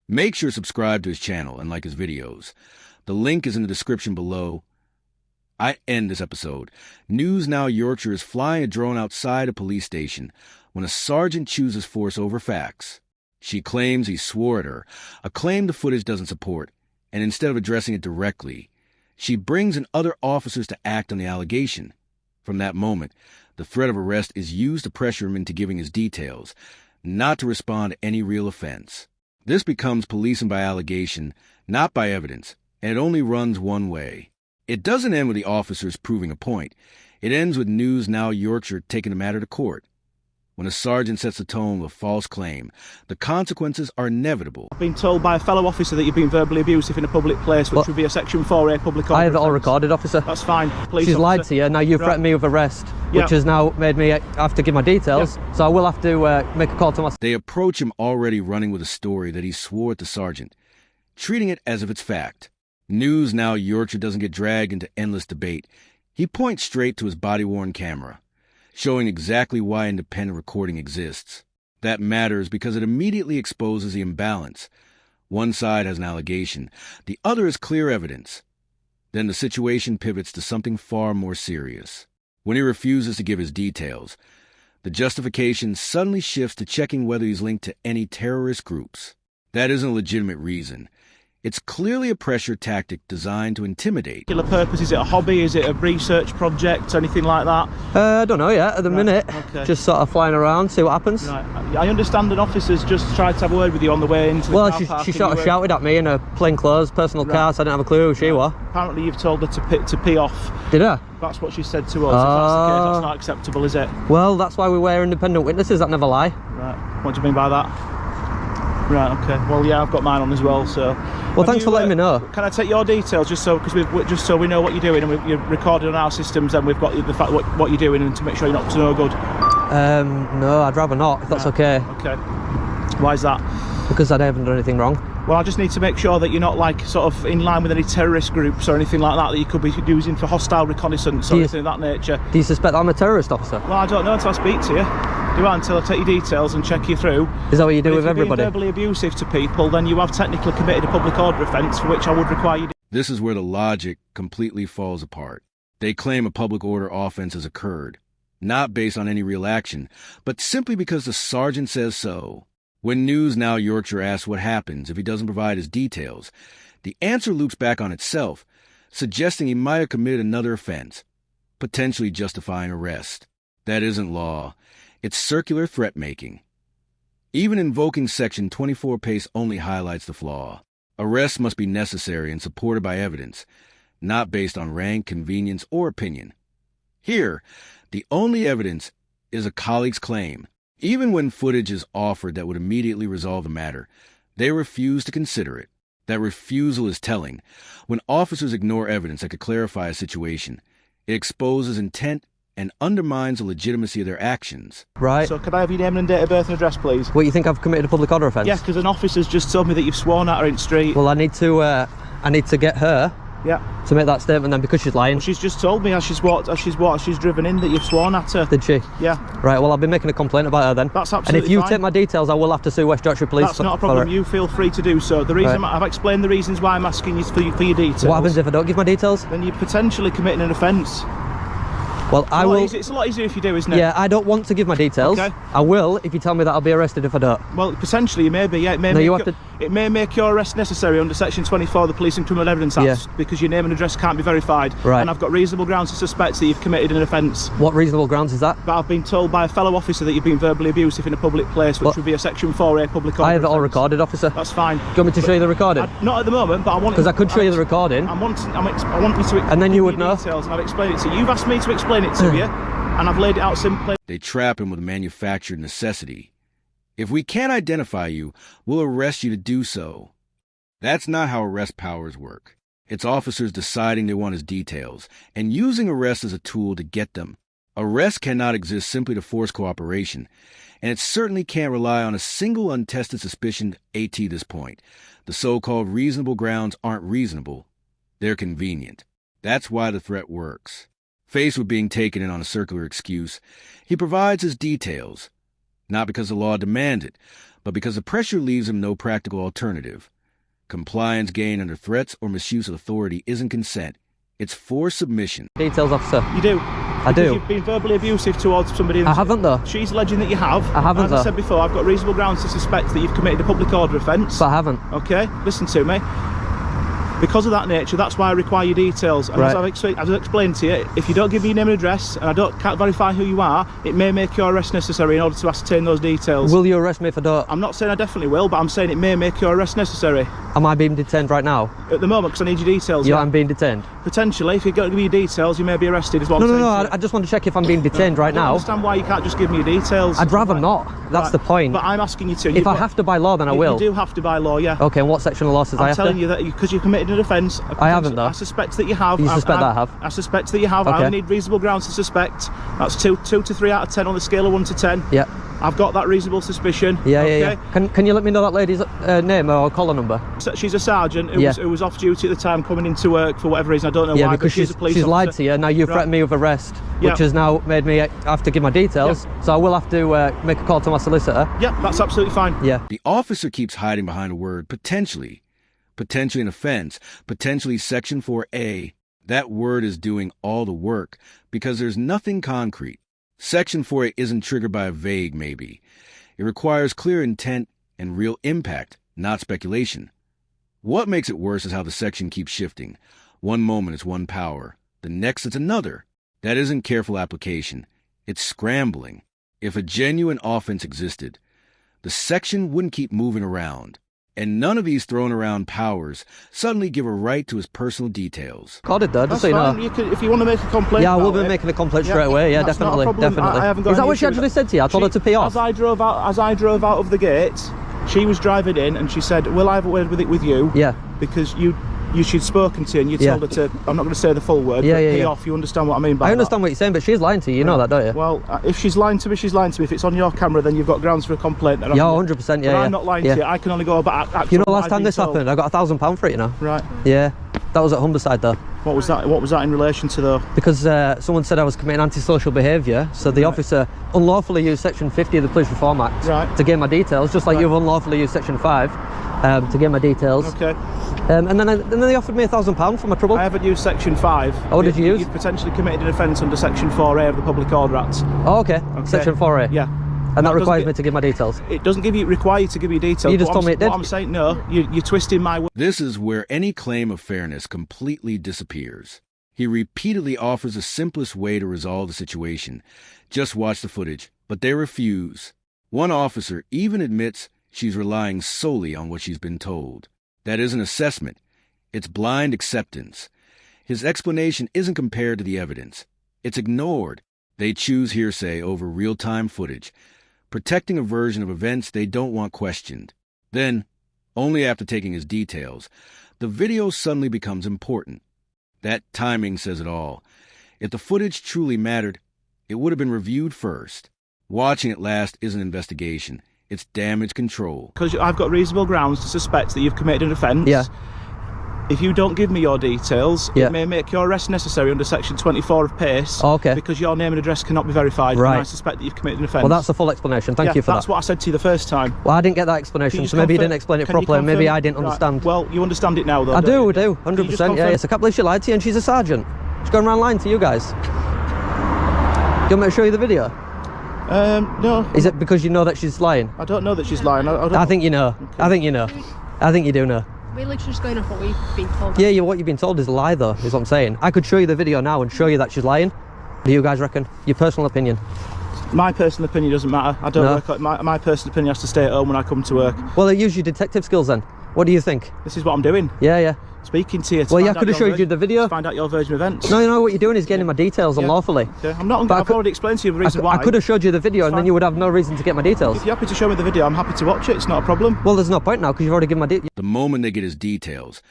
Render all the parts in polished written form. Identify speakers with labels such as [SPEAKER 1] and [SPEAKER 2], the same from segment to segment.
[SPEAKER 1] Make sure to subscribe to his channel and like his videos. The link is in the description below. I end this episode. News Now Yorkshire is flying a drone outside a police station when a sergeant chooses force over facts. She claims he swore at her, a claim the footage doesn't support, and instead of addressing it directly, she brings in other officers to act on the allegation. From that moment, the threat of arrest is used to pressure him into giving his details, not to respond to any real offense. This becomes policing by allegation, not by evidence, and it only runs one way. It doesn't end with the officers proving a point. It ends with News Now Yorkshire taking the matter to court. When a sergeant sets the tone with a false claim, the consequences are inevitable.
[SPEAKER 2] I've been told by a fellow officer that you've been verbally abusive in a public place, which would be a Section 4A public order.
[SPEAKER 3] I have it all recorded, officer.
[SPEAKER 2] That's fine. Please,
[SPEAKER 3] she's
[SPEAKER 2] officer.
[SPEAKER 3] lied to you. Now you've threatened me with arrest, which has now made me have to give my details. So I will have to make a call to my...
[SPEAKER 1] They approach him already running with a story that he swore at the sergeant, treating it as if it's fact. News Now Yorkshire doesn't get dragged into endless debate. He points straight to his body-worn camera, showing exactly why independent recording exists. That matters because it immediately exposes the imbalance. One side has an allegation, the other is clear evidence. Then the situation pivots to something far more serious. When he refuses to give his details, the justification suddenly shifts to checking whether he's linked to any terrorist groups. That isn't a legitimate reason. It's clearly a pressure tactic designed to intimidate.
[SPEAKER 2] Purpose? Is it a hobby? Is it a research project? Anything like that?
[SPEAKER 3] I don't know yet at the minute.
[SPEAKER 2] Okay.
[SPEAKER 3] Just sort of flying around, see what happens.
[SPEAKER 2] Right. I understand an officer's just tried to have a word with you on the way into the car park.
[SPEAKER 3] She sort of shouted at me in a plainclothes personal car, so I didn't have a clue who she was.
[SPEAKER 2] Apparently you've told her to pee off.
[SPEAKER 3] Did I?
[SPEAKER 2] That's what she said to us. If that's the case, that's not acceptable, is it?
[SPEAKER 3] Well, that's why we wear independent witnesses that never lie.
[SPEAKER 2] Right. What do you mean by that? Right, okay. Well, yeah, I've got mine on as well, so...
[SPEAKER 3] Well, thanks for letting me know.
[SPEAKER 2] Can I take your details, just so we know what you're doing, and you're recorded on our systems, and we've got the fact what you're doing, and to make sure you're not to no good?
[SPEAKER 3] No, I'd rather not, if that's okay.
[SPEAKER 2] Okay. Why is that?
[SPEAKER 3] Because I haven't done anything wrong.
[SPEAKER 2] Well, I just need to make sure that you're not, like, sort of in line with any terrorist groups or anything like that you could be using for hostile reconnaissance or anything of that nature.
[SPEAKER 3] Do you suspect I'm a terrorist officer?
[SPEAKER 2] Well, I don't know until I speak to you. Do I? Until I take your details and check you through.
[SPEAKER 3] Is that what you do with everybody?
[SPEAKER 2] If you're being verbally abusive to people, then you have technically committed a public order offence for which I would require you to...
[SPEAKER 1] This is where the logic completely falls apart. They claim a public order offense has occurred, not based on any real action, but simply because the sergeant says so. When News Now Yorkshire asks what happens if he doesn't provide his details, the answer loops back on itself, suggesting he might have committed another offense, potentially justifying arrest. That isn't law. It's circular threat-making. Even invoking Section 24 pace only highlights the flaw. Arrests must be necessary and supported by evidence, not based on rank, convenience, or opinion. Here, the only evidence is a colleague's claim. Even when footage is offered that would immediately resolve the matter, they refuse to consider it. That refusal is telling. When officers ignore evidence that could clarify a situation, it exposes intent and undermines the legitimacy of their actions.
[SPEAKER 3] Right.
[SPEAKER 2] So could I have your name and date of birth and address, please?
[SPEAKER 3] What, you think I've committed a public order offence?
[SPEAKER 2] Yeah, because an officer's just told me that you've sworn at her in the street.
[SPEAKER 3] Well, I need to get her to make that statement then, because she's lying.
[SPEAKER 2] Well, she's just told me as she's driven in that you've sworn at her.
[SPEAKER 3] Did she?
[SPEAKER 2] Yeah.
[SPEAKER 3] Right, well, I'll be making a complaint about her then.
[SPEAKER 2] That's absolutely
[SPEAKER 3] fine. And if you
[SPEAKER 2] fine.
[SPEAKER 3] take my details, I will have to sue West Yorkshire Police.
[SPEAKER 2] That's not a problem. You feel free to do so. The reason I've explained the reasons why I'm asking you for your details.
[SPEAKER 3] What happens if I don't give my details?
[SPEAKER 2] Then you're potentially committing an offence.
[SPEAKER 3] Well,
[SPEAKER 2] It's a lot easier if you do, isn't it?
[SPEAKER 3] Yeah, I don't want to give my details.
[SPEAKER 2] Okay.
[SPEAKER 3] I will if you tell me that I'll be arrested if I don't.
[SPEAKER 2] Well, potentially you may be, yeah. It may make your arrest necessary under Section 24 of the Police and Criminal Evidence Act, because your name and address can't be verified. Right. And I've got reasonable grounds to suspect that you've committed an offence.
[SPEAKER 3] What reasonable grounds is that?
[SPEAKER 2] But I've been told by a fellow officer that you've been verbally abusive in a public place, which would be a Section 4A public order.
[SPEAKER 3] I have it all recorded, officer.
[SPEAKER 2] That's fine.
[SPEAKER 3] Do you want me to show you the recording?
[SPEAKER 2] Not at the moment, but I want...
[SPEAKER 3] Because I could show you the recording.
[SPEAKER 2] I want you to...
[SPEAKER 3] And then you would know.
[SPEAKER 2] Details, and I've explained it to you. You've asked me to explain it to you, and I've laid it out simply.
[SPEAKER 1] They trap him with manufactured necessity. If we can't identify you, we'll arrest you to do so. That's not how arrest powers work. It's officers deciding they want his details and using arrest as a tool to get them. Arrest cannot exist simply to force cooperation, and it certainly can't rely on a single untested suspicion at this point. The so-called reasonable grounds aren't reasonable. They're convenient. That's why the threat works. Faced with being taken in on a circular excuse, he provides his details, not because the law demands it, but because the pressure leaves him no practical alternative. Compliance gained under threats or misuse of authority isn't consent. It's forced submission.
[SPEAKER 3] Details, officer.
[SPEAKER 2] You do?
[SPEAKER 3] I do.
[SPEAKER 2] You've been verbally abusive towards somebody.
[SPEAKER 3] I haven't, though.
[SPEAKER 2] She's alleging that you have.
[SPEAKER 3] I haven't,
[SPEAKER 2] As
[SPEAKER 3] though.
[SPEAKER 2] I said before, I've got reasonable grounds to suspect that you've committed a public order offence.
[SPEAKER 3] But I haven't.
[SPEAKER 2] Okay, listen to me. Because of that nature, that's why I require your details. And
[SPEAKER 3] right.
[SPEAKER 2] as I've explained to you, if you don't give me your name and address, and can't verify who you are, it may make your arrest necessary in order to ascertain those details.
[SPEAKER 3] Will you arrest me if I don't?
[SPEAKER 2] I'm not saying I definitely will, but I'm saying it may make your arrest necessary.
[SPEAKER 3] Am I being detained right now?
[SPEAKER 2] At the moment, because I need your details.
[SPEAKER 3] Yeah, I'm being detained.
[SPEAKER 2] Potentially, if you don't give me your details, you may be arrested as well.
[SPEAKER 3] No, I just want to check if I'm being detained right now.
[SPEAKER 2] I understand why you can't just give me your details.
[SPEAKER 3] I'd rather not. That's
[SPEAKER 2] right.
[SPEAKER 3] the point.
[SPEAKER 2] But I'm asking you to.
[SPEAKER 3] If I have to by law, then I will.
[SPEAKER 2] You do have to by law, yeah.
[SPEAKER 3] Okay, and what section of law says I have to?
[SPEAKER 2] I'm telling you that because you committed an offence.
[SPEAKER 3] I haven't, though.
[SPEAKER 2] I suspect that you have.
[SPEAKER 3] You suspect that I have?
[SPEAKER 2] I suspect that you have.
[SPEAKER 3] Okay.
[SPEAKER 2] I only need reasonable grounds to suspect. That's 2 to 3 out of 10 on the scale of 1 to 10.
[SPEAKER 3] Yeah.
[SPEAKER 2] I've got that reasonable suspicion.
[SPEAKER 3] Yeah,
[SPEAKER 2] okay?
[SPEAKER 3] yeah. Can you let me know that lady's name or collar number?
[SPEAKER 2] She's a sergeant who was off duty at the time, coming into work for whatever reason. I don't know why.
[SPEAKER 3] Because
[SPEAKER 2] she's a police officer.
[SPEAKER 3] lied to you. Now you threatened me with arrest, which has now made me have to give my details. So I will have to make a call to my solicitor.
[SPEAKER 2] Yeah, that's absolutely fine.
[SPEAKER 3] Yeah.
[SPEAKER 1] The officer keeps hiding behind a word potentially. Potentially an offense. Potentially Section 4A. That word is doing all the work because there's nothing concrete. Section 4A isn't triggered by a vague maybe. It requires clear intent and real impact, not speculation. What makes it worse is how the section keeps shifting. One moment it's one power, the next it's another. That isn't careful application. It's scrambling. If a genuine offense existed, the section wouldn't keep moving around. And none of these thrown around powers suddenly give a right to his personal details.
[SPEAKER 3] Auditor, just
[SPEAKER 2] That's
[SPEAKER 3] so you know.
[SPEAKER 2] fine. If you want to make a complaint,
[SPEAKER 3] yeah, I will be making a complaint straight away. Yeah,
[SPEAKER 2] that's
[SPEAKER 3] definitely,
[SPEAKER 2] not a problem.
[SPEAKER 3] definitely.
[SPEAKER 2] I haven't got
[SPEAKER 3] Is that
[SPEAKER 2] any
[SPEAKER 3] what she
[SPEAKER 2] issue with
[SPEAKER 3] actually said to you? I told her to pee off.
[SPEAKER 2] As I drove out of the gate, she was driving in, and she said, "Will I have a word with it with you?"
[SPEAKER 3] Yeah.
[SPEAKER 2] Because she'd spoken to you, and you told her to. I'm not going to say the full word.
[SPEAKER 3] Yeah,
[SPEAKER 2] but
[SPEAKER 3] yeah,
[SPEAKER 2] pee
[SPEAKER 3] yeah.
[SPEAKER 2] off. You understand what I mean by that?
[SPEAKER 3] I understand what you're saying, but she's lying to you. You know that, don't you?
[SPEAKER 2] Well, if she's lying to me, she's lying to me. If it's on your camera, then you've got grounds for a complaint.
[SPEAKER 3] Yeah, 100%. Yeah,
[SPEAKER 2] but I'm not lying to you. I can only go about.
[SPEAKER 3] You know, last time this happened, I got £1,000 for it. You know.
[SPEAKER 2] Right.
[SPEAKER 3] Yeah, that was at Humberside though.
[SPEAKER 2] What was that? What was that in relation to though?
[SPEAKER 3] Because someone said I was committing antisocial behaviour, so the officer unlawfully used Section 50 of the Police Reform Act to gain my details, just like you've unlawfully used Section 5 to gain my details.
[SPEAKER 2] Okay.
[SPEAKER 3] And then they offered me £1,000 for my trouble.
[SPEAKER 2] I haven't used Section 5.
[SPEAKER 3] Oh, what did you use?
[SPEAKER 2] You've potentially committed an offence under Section 4A of the Public Order Act.
[SPEAKER 3] Oh, okay. Section 4A.
[SPEAKER 2] Yeah.
[SPEAKER 3] And that requires me to give my details.
[SPEAKER 2] It doesn't require you to give your details.
[SPEAKER 3] You just told me it did.
[SPEAKER 2] What I'm saying, no, you're twisting my word.
[SPEAKER 1] This is where any claim of fairness completely disappears. He repeatedly offers the simplest way to resolve the situation. Just watch the footage, but they refuse. One officer even admits she's relying solely on what she's been told. That isn't assessment. It's blind acceptance. His explanation isn't compared to the evidence. It's ignored. They choose hearsay over real-time footage, protecting a version of events they don't want questioned. Then, only after taking his details, the video suddenly becomes important. That timing says it all. If the footage truly mattered, it would have been reviewed first. Watching it last isn't investigation. It's damage control.
[SPEAKER 2] Because I've got reasonable grounds to suspect that you've committed an offence.
[SPEAKER 3] Yeah.
[SPEAKER 2] If you don't give me your details, it may make your arrest necessary under Section 24 of PACE.
[SPEAKER 3] Oh, okay.
[SPEAKER 2] Because your name and address cannot be verified.
[SPEAKER 3] Right.
[SPEAKER 2] And I suspect that you've committed an offence.
[SPEAKER 3] Well, that's the full explanation. Thank you for that.
[SPEAKER 2] That's what I said to you the first time.
[SPEAKER 3] Well, I didn't get that explanation, so maybe you didn't explain it properly, and maybe I didn't understand.
[SPEAKER 2] Well, you understand it now, though.
[SPEAKER 3] I do, 100%. Yeah, yes. I can't believe she lied to you, and she's a sergeant. She's going around lying to you guys. Do you want me to show you the video?
[SPEAKER 2] No.
[SPEAKER 3] Is it because you know that she's lying?
[SPEAKER 2] I don't know that she's lying.
[SPEAKER 3] I think you know. Okay. I think you know. I think you do know.
[SPEAKER 4] We're literally just going off what we've been told.
[SPEAKER 3] Yeah, what you've been told is a lie, though, is what I'm saying. I could show you the video now and show you that she's lying. What do you guys reckon? Your personal opinion?
[SPEAKER 2] My personal opinion doesn't matter. I don't work. My personal opinion has to stay at home when I come to work.
[SPEAKER 3] Well, use your detective skills then. What do you think?
[SPEAKER 2] This is what I'm doing.
[SPEAKER 3] Yeah.
[SPEAKER 2] Speaking to you.
[SPEAKER 3] Well, yeah, I could have showed you the video.
[SPEAKER 2] To find out your version of events.
[SPEAKER 3] No, what you're doing is getting my details unlawfully.
[SPEAKER 2] Okay. I'm not. I've already explained to you the reason why.
[SPEAKER 3] I could have showed you the video, and then you would have no reason to get my details.
[SPEAKER 2] If you're happy to show me the video, I'm happy to watch it. It's not a problem.
[SPEAKER 3] Well, there's no point now because you've already given my details.
[SPEAKER 1] The moment they get his details,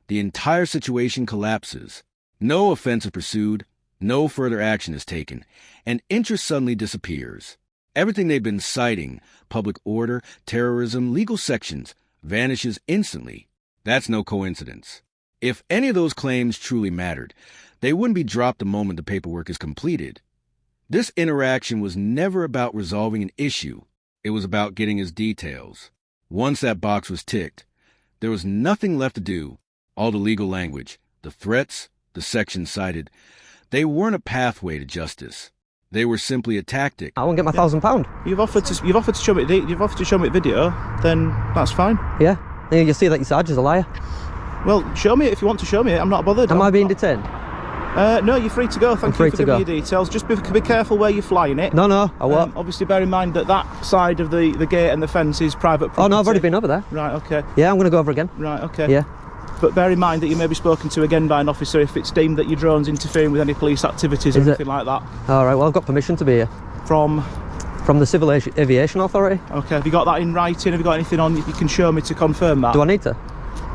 [SPEAKER 1] the entire situation collapses. No offense is pursued, no further action is taken, and interest suddenly disappears. Everything they've been citing, public order, terrorism, legal sections, vanishes instantly. That's no coincidence. If any of those claims truly mattered, they wouldn't be dropped the moment the paperwork is completed. This interaction was never about resolving an issue. It was about getting his details. Once that box was ticked, there was nothing left to do. All the legal language, the threats, the sections cited, they weren't a pathway to justice. They were simply a tactic.
[SPEAKER 3] I won't get my £1,000.
[SPEAKER 2] You've offered to show me the video, then that's fine.
[SPEAKER 3] Yeah. You see that your sergeant's a liar.
[SPEAKER 2] Well, show me it if you want to show me it. I'm not bothered.
[SPEAKER 3] Am I being detained?
[SPEAKER 2] No, you're free to go. Thank you for giving me your details. Just be careful where you're flying it.
[SPEAKER 3] No, I won't.
[SPEAKER 2] Obviously, bear in mind that side of the gate and the fence is private property.
[SPEAKER 3] Oh, no, I've already been over there.
[SPEAKER 2] Right, okay.
[SPEAKER 3] Yeah, I'm going to go over again.
[SPEAKER 2] Right, okay.
[SPEAKER 3] Yeah.
[SPEAKER 2] But bear in mind that you may be spoken to again by an officer if it's deemed that your drone's interfering with any police activities or anything like that.
[SPEAKER 3] All right, well, I've got permission to be here.
[SPEAKER 2] From
[SPEAKER 3] the Civil Aviation Authority.
[SPEAKER 2] Okay, have you got that in writing? Have you got anything on you can show me to confirm that?
[SPEAKER 3] Do I need to?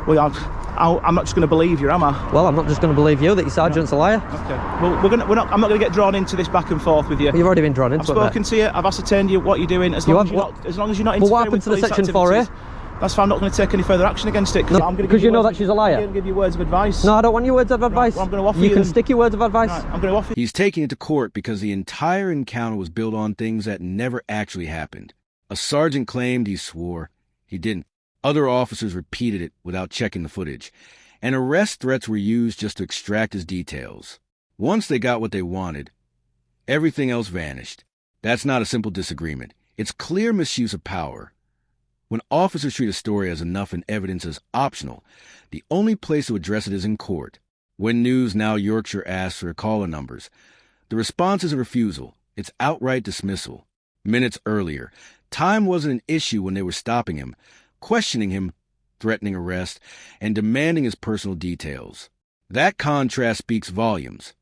[SPEAKER 2] Well, I'm not just going to believe you, am I?
[SPEAKER 3] Well, I'm not just going to believe you that your sergeant's a liar.
[SPEAKER 2] Okay. Well, I'm not going to get drawn into this back and forth with you.
[SPEAKER 3] You've already been drawn into it.
[SPEAKER 2] I've spoken to you. I've ascertained what you're doing. As long as you're not interfering
[SPEAKER 3] what happened to the Section 4A?
[SPEAKER 2] That's fine. I'm not going to take any further action against it
[SPEAKER 3] because you know that she's a liar.
[SPEAKER 2] I'm going to give you words of advice.
[SPEAKER 3] No, I don't want your words of advice.
[SPEAKER 2] Right, well, I'm going to offer you.
[SPEAKER 3] You can stick your words of advice.
[SPEAKER 2] Right, I'm going to offer.
[SPEAKER 1] He's taking it to court because the entire encounter was built on things that never actually happened. A sergeant claimed he swore. He didn't. Other officers repeated it without checking the footage. And arrest threats were used just to extract his details. Once they got what they wanted, everything else vanished. That's not a simple disagreement. It's clear misuse of power. When officers treat a story as enough and evidence as optional, the only place to address it is in court. When News Now Yorkshire asks for caller numbers, the response is a refusal. It's outright dismissal. Minutes earlier, time wasn't an issue when they were stopping him, questioning him, threatening arrest, and demanding his personal details. That contrast speaks volumes.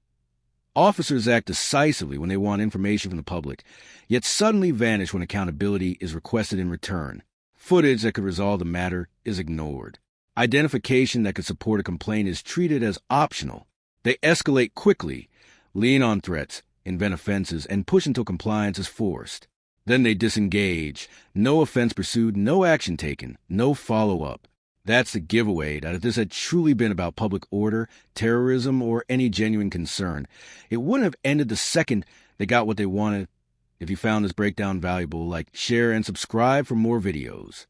[SPEAKER 1] Officers act decisively when they want information from the public, yet suddenly vanish when accountability is requested in return. Footage that could resolve the matter is ignored. Identification that could support a complaint is treated as optional. They escalate quickly, lean on threats, invent offenses, and push until compliance is forced. Then they disengage. No offense pursued, no action taken, no follow-up. That's the giveaway that if this had truly been about public order, terrorism, or any genuine concern, it wouldn't have ended the second they got what they wanted. If you found this breakdown valuable, like, share, and subscribe for more videos.